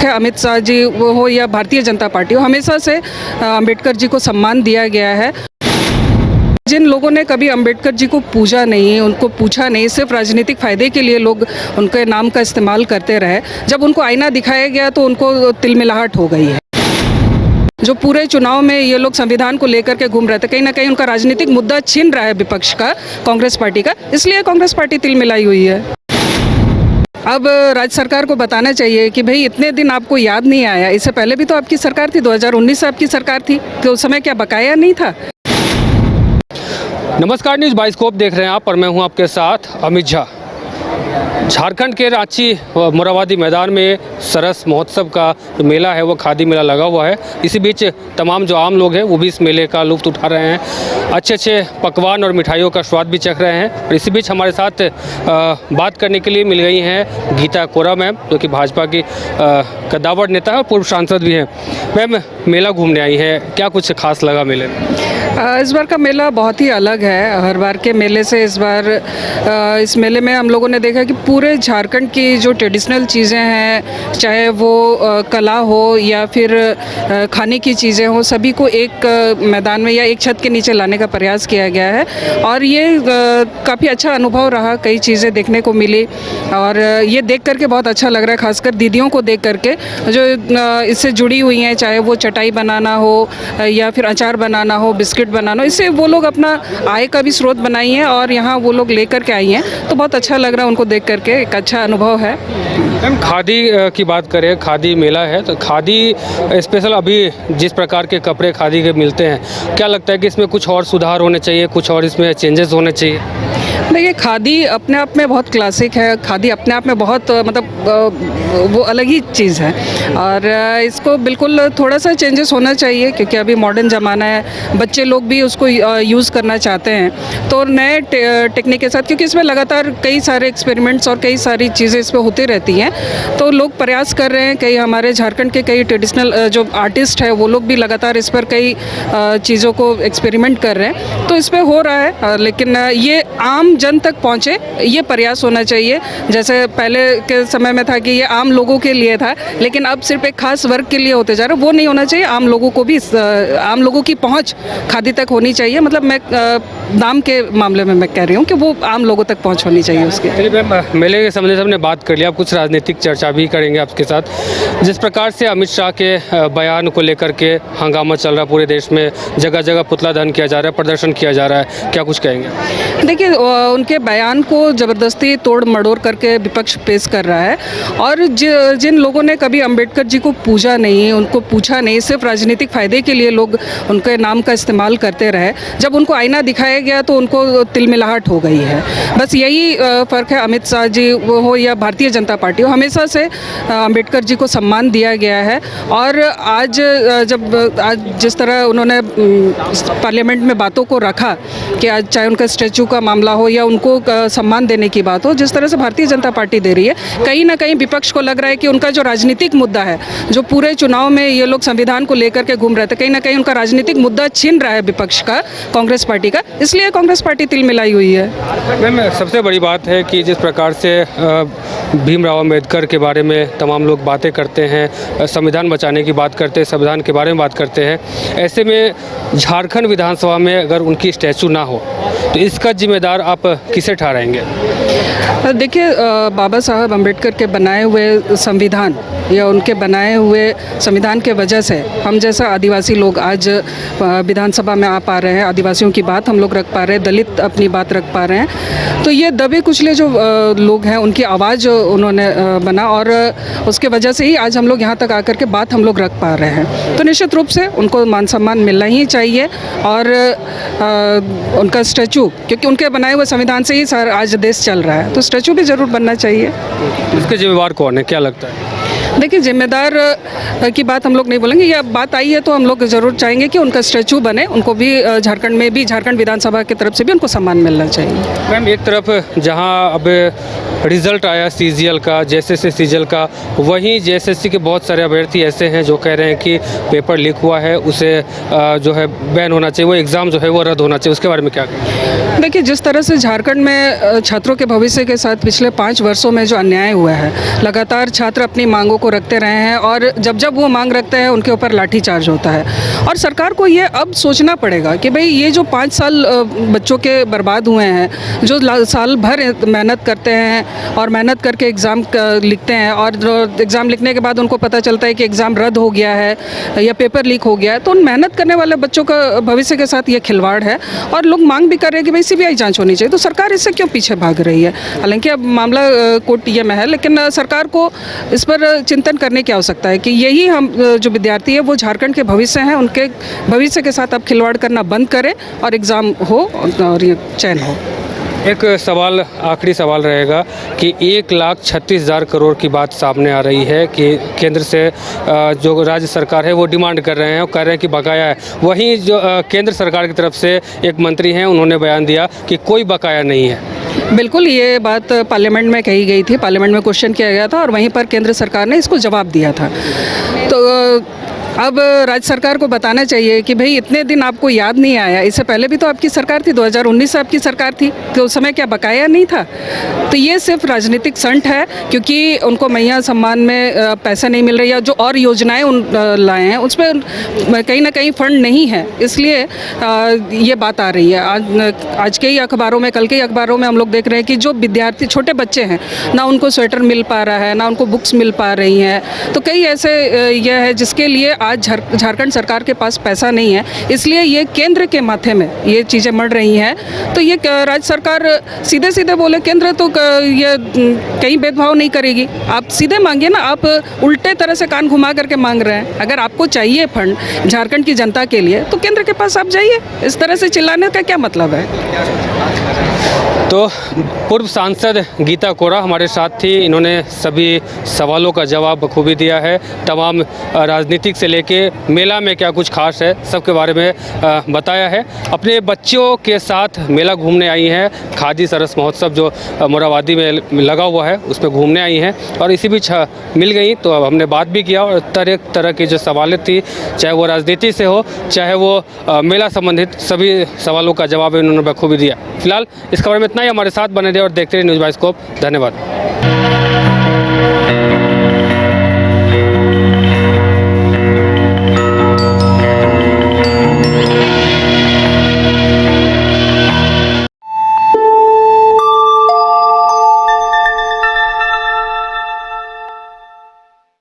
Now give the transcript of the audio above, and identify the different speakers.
Speaker 1: है अमित शाह जी हो या भारतीय जनता पार्टी हो, हमेशा से अम्बेडकर जी को सम्मान दिया गया है। जिन लोगों ने कभी अम्बेडकर जी को पूजा नहीं, उनको पूछा नहीं, सिर्फ राजनीतिक फ़ायदे के लिए लोग उनके नाम का इस्तेमाल करते रहे, जब उनको आईना दिखाया गया तो उनको तिलमिलाहट हो गई है। जो पूरे चुनाव में ये लोग संविधान को लेकर के घूम रहे थे, कहीं ना कहीं उनका राजनीतिक मुद्दा छिन रहा है विपक्ष का, कांग्रेस पार्टी का, इसलिए कांग्रेस पार्टी तिलमिलाई हुई है। अब राज्य सरकार को बताना चाहिए कि भाई इतने दिन आपको याद नहीं आया, इससे पहले भी तो आपकी सरकार थी, 2019 से आपकी सरकार थी, तो उस समय क्या बकाया नहीं था?
Speaker 2: नमस्कार, न्यूज़ बाइस्कोप देख रहे हैं आप, और मैं हूं आपके साथ अमित झा। झारखंड के रांची मोरहाबादी मैदान में सरस महोत्सव का जो मेला है वो खादी मेला लगा हुआ है। इसी बीच तमाम जो आम लोग हैं वो भी इस मेले का लुत्फ़ उठा रहे हैं, अच्छे अच्छे पकवान और मिठाइयों का स्वाद भी चख रहे हैं। और इसी बीच हमारे साथ बात करने के लिए मिल गई हैं गीता कोरा मैम, जो कि भाजपा की कद्दावर नेता है और पूर्व सांसद भी हैं। मैम, मेला घूमने आई हैं, क्या कुछ खास लगा मेले में?
Speaker 1: इस बार का मेला बहुत ही अलग है हर बार के मेले से। इस बार इस मेले में हम लोगों ने देखा कि पूरे झारखंड की जो ट्रेडिशनल चीज़ें हैं, चाहे वो कला हो या फिर खाने की चीज़ें हो, सभी को एक मैदान में या एक छत के नीचे लाने का प्रयास किया गया है। और ये काफ़ी अच्छा अनुभव रहा, कई चीज़ें देखने को मिली और ये देख करके बहुत अच्छा लग रहा है, खासकर दीदियों को देख करके जो इससे जुड़ी हुई हैं, चाहे वो चटाई बनाना हो या फिर अचार बनाना हो, बिस्किट बनाना, इससे वो लोग अपना आय का भी स्रोत बनाई हैं और यहाँ वो लोग लेकर के आई हैं, तो बहुत अच्छा लग रहा है उनको देख करके, एक अच्छा अनुभव है।
Speaker 2: मैम, खादी की बात करें, खादी मेला है तो खादी स्पेशल अभी जिस प्रकार के कपड़े खादी के मिलते हैं, क्या लगता है कि इसमें कुछ और सुधार होने चाहिए, कुछ और इसमें चेंजेस होने चाहिए?
Speaker 1: देखिए, खादी अपने आप में बहुत क्लासिक है, खादी अपने आप में बहुत मतलब वो अलग ही चीज़ है और इसको बिल्कुल थोड़ा सा चेंजेस होना चाहिए, क्योंकि अभी मॉडर्न ज़माना है, बच्चे लोग भी उसको यूज़ करना चाहते हैं, तो नए टेक्निक के साथ, क्योंकि इसमें लगातार कई सारे एक्सपेरिमेंट्स और कई सारी चीज़ें इसमें होती रहती हैं, तो लोग प्रयास कर रहे हैं। कई हमारे झारखंड के कई ट्रेडिशनल जो आर्टिस्ट है वो लोग भी लगातार इस पर कई चीज़ों को एक्सपेरिमेंट कर रहे हैं, तो इस पर हो रहा है, लेकिन ये आम जन तक पहुँचे ये प्रयास होना चाहिए। जैसे पहले के समय में था कि ये आम लोगों के लिए था, लेकिन अब सिर्फ एक खास वर्ग के लिए होते जा रहा है, वो नहीं होना चाहिए। आम लोगों को भी, आम लोगों की पहुंच खादी तक होनी चाहिए। मतलब मैं दाम के मामले में मैं कह रही हूँ कि वो आम लोगों तक पहुंच होनी चाहिए उसकी।
Speaker 2: चलिए मैम, मेले के संबंध में हमने बात कर लिया, अब कुछ राजनीतिक चर्चा भी करेंगे आपके साथ। जिस प्रकार से अमित शाह के बयान को लेकर के हंगामा चल रहा है पूरे देश में, जगह जगह पुतला दहन किया जा रहा है, प्रदर्शन किया जा रहा है, क्या कुछ कहेंगे?
Speaker 1: देखिए, उनके बयान को ज़बरदस्ती तोड़ मड़ोड़ करके विपक्ष पेश कर रहा है और जिन लोगों ने कभी अम्बेडकर जी को पूजा नहीं, उनको पूछा नहीं, सिर्फ राजनीतिक फ़ायदे के लिए लोग उनके नाम का इस्तेमाल करते रहे, जब उनको आईना दिखाया गया तो उनको तिलमिलाहट हो गई है। बस यही फ़र्क है अमित शाह जी हो या भारतीय जनता पार्टी हो, हमेशा से अम्बेडकर जी को सम्मान दिया गया है। और आज जिस तरह उन्होंने पार्लियामेंट में बातों को रखा कि आज चाहे उनका स्टैचू का मामला हो या उनको सम्मान देने की बात हो, जिस तरह से भारतीय जनता पार्टी दे रही है, कहीं ना कहीं विपक्ष को लग रहा है कि उनका जो राजनीतिक मुद्दा है, जो पूरे चुनाव में ये लोग संविधान को लेकर के घूम रहे थे, कहीं ना कहीं उनका राजनीतिक मुद्दा छिन रहा है विपक्ष का, कांग्रेस पार्टी का, इसलिए कांग्रेस पार्टी तिलमिलाई हुई है।
Speaker 2: मैम, सबसे बड़ी बात है कि जिस प्रकार से भीमराव अम्बेडकर के बारे में तमाम लोग बातें करते हैं, संविधान बचाने की बात करते हैं, संविधान के बारे में बात करते हैं, ऐसे में झारखंड विधानसभा में अगर उनकी स्टैचू ना हो तो इसका जिम्मेदार आप किसे ठहराएंगे?
Speaker 1: देखिए, बाबा साहब अम्बेडकर के बनाए हुए संविधान या उनके बनाए हुए संविधान के वजह से हम जैसा आदिवासी लोग आज विधानसभा में आ पा रहे हैं, आदिवासियों की बात हम लोग रख पा रहे हैं, दलित अपनी बात रख पा रहे हैं, तो ये दबे कुचले जो लोग हैं उनकी आवाज़ उन्होंने बना और उसके वजह से ही आज हम लोग यहाँ तक आकर के बात हम लोग रख पा रहे हैं। तो निश्चित रूप से उनको मान सम्मान मिलना ही चाहिए और उनका स्टैचू, क्योंकि उनके बनाए हुए संविधान से ही सारा आज देश चल रहा है, तो स्टैचू भी ज़रूर बनना चाहिए।
Speaker 2: इसके जिम्मेवार कौन है, क्या लगता है?
Speaker 1: देखिए, जिम्मेदार की बात हम लोग नहीं बोलेंगे, यह बात आई है तो हम लोग ज़रूर चाहेंगे कि उनका स्टैचू बने, उनको भी झारखंड में भी, झारखंड विधानसभा की तरफ से भी उनको सम्मान मिलना चाहिए।
Speaker 2: मैम, एक तरफ जहां अब रिज़ल्ट आया सीजीएल का, जेएसएससी सीजीएल का, वहीं जेएसएससी के बहुत सारे अभ्यर्थी ऐसे हैं जो कह रहे हैं कि पेपर लीक हुआ है, उसे जो है बैन होना चाहिए, वो एग्ज़ाम जो है वो रद्द होना चाहिए। उसके बारे में क्या कहें?
Speaker 1: देखिए, जिस तरह से झारखंड में छात्रों के भविष्य के साथ पिछले 5 वर्षों में जो अन्याय हुआ है, लगातार छात्र अपनी मांगों को रखते रहे हैं और जब जब वो मांग रखते हैं उनके ऊपर लाठीचार्ज होता है। और सरकार को ये अब सोचना पड़ेगा कि भाई ये जो 5 साल बच्चों के बर्बाद हुए हैं, जो साल भर मेहनत करते हैं और मेहनत करके एग्ज़ाम लिखते हैं और एग्ज़ाम लिखने के बाद उनको पता चलता है कि एग्ज़ाम रद्द हो गया है या पेपर लीक हो गया है, तो उन मेहनत करने वाले बच्चों का भविष्य के साथ ये खिलवाड़ है। और लोग मांग भी कर रहे हैं कि भाई सीबीआई जांच होनी चाहिए, तो सरकार इससे क्यों पीछे भाग रही है? हालांकि अब मामला कोर्ट ये में है, लेकिन सरकार को इस पर चिंतन करने की आवश्यकता है कि यही हम जो विद्यार्थी है वो झारखंड के भविष्य हैं, उनके भविष्य के साथ अब खिलवाड़ करना बंद करें और एग्ज़ाम हो और ये चयन हो।
Speaker 2: एक सवाल, आखिरी सवाल रहेगा कि 1,36,000 करोड़ की बात सामने आ रही है कि केंद्र से जो राज्य सरकार है वो डिमांड कर रहे हैं और कह रहे हैं कि बकाया है। वहीं जो केंद्र सरकार की तरफ से एक मंत्री हैं, उन्होंने बयान दिया कि कोई बकाया नहीं है।
Speaker 1: बिल्कुल, ये बात पार्लियामेंट में कही गई थी, पार्लियामेंट में क्वेश्चन किया गया था और वहीं पर केंद्र सरकार ने इसको जवाब दिया था। तो अब राज्य सरकार को बताना चाहिए कि भाई इतने दिन आपको याद नहीं आया, इससे पहले भी तो आपकी सरकार थी, 2019 से आपकी सरकार थी, तो उस समय क्या बकाया नहीं था? तो ये सिर्फ राजनीतिक स्टंट है, क्योंकि उनको मैया सम्मान में पैसा नहीं मिल रही है, जो और योजनाएं लाए हैं उस पर कहीं ना कहीं फंड नहीं है, इसलिए ये बात आ रही है। आज के ही अखबारों में, कल के ही अखबारों में हम लोग देख रहे हैं कि जो विद्यार्थी, छोटे बच्चे हैं, ना उनको स्वेटर मिल पा रहा है, ना उनको बुक्स मिल पा रही हैं। तो कई ऐसे यह है जिसके लिए आज झारखंड सरकार के पास पैसा नहीं है, इसलिए ये केंद्र के माथे में ये चीज़ें मर रही हैं। तो ये राज्य सरकार सीधे सीधे बोले, केंद्र तो ये कहीं भेदभाव नहीं करेगी, आप सीधे मांगिए ना, आप उल्टे तरह से कान घुमा करके मांग रहे हैं। अगर आपको चाहिए फंड झारखंड की जनता के लिए तो केंद्र के पास आप जाइए, इस तरह से चिल्लाने का क्या मतलब है?
Speaker 2: तो पूर्व सांसद गीता कोरा हमारे साथ थी, इन्होंने सभी सवालों का जवाब बखूबी दिया है। तमाम राजनीतिक से लेके मेला में क्या कुछ खास है सबके बारे में बताया है। अपने बच्चों के साथ मेला घूमने आई हैं, खादी सरस महोत्सव जो मोराबादी में लगा हुआ है उस पर घूमने आई हैं और इसी बीच मिल गई, तो अब हमने बात भी किया और तरह तरह की जो सवालें थी, चाहे वो राजनीति से हो चाहे वो मेला संबंधित, सभी सवालों का जवाब इन्होंने बखूबी दिया। फिलहाल इस खबर में इतना ही। हमारे साथ बने रहे और देखते रहिए न्यूज़ बाइस्कोप। धन्यवाद।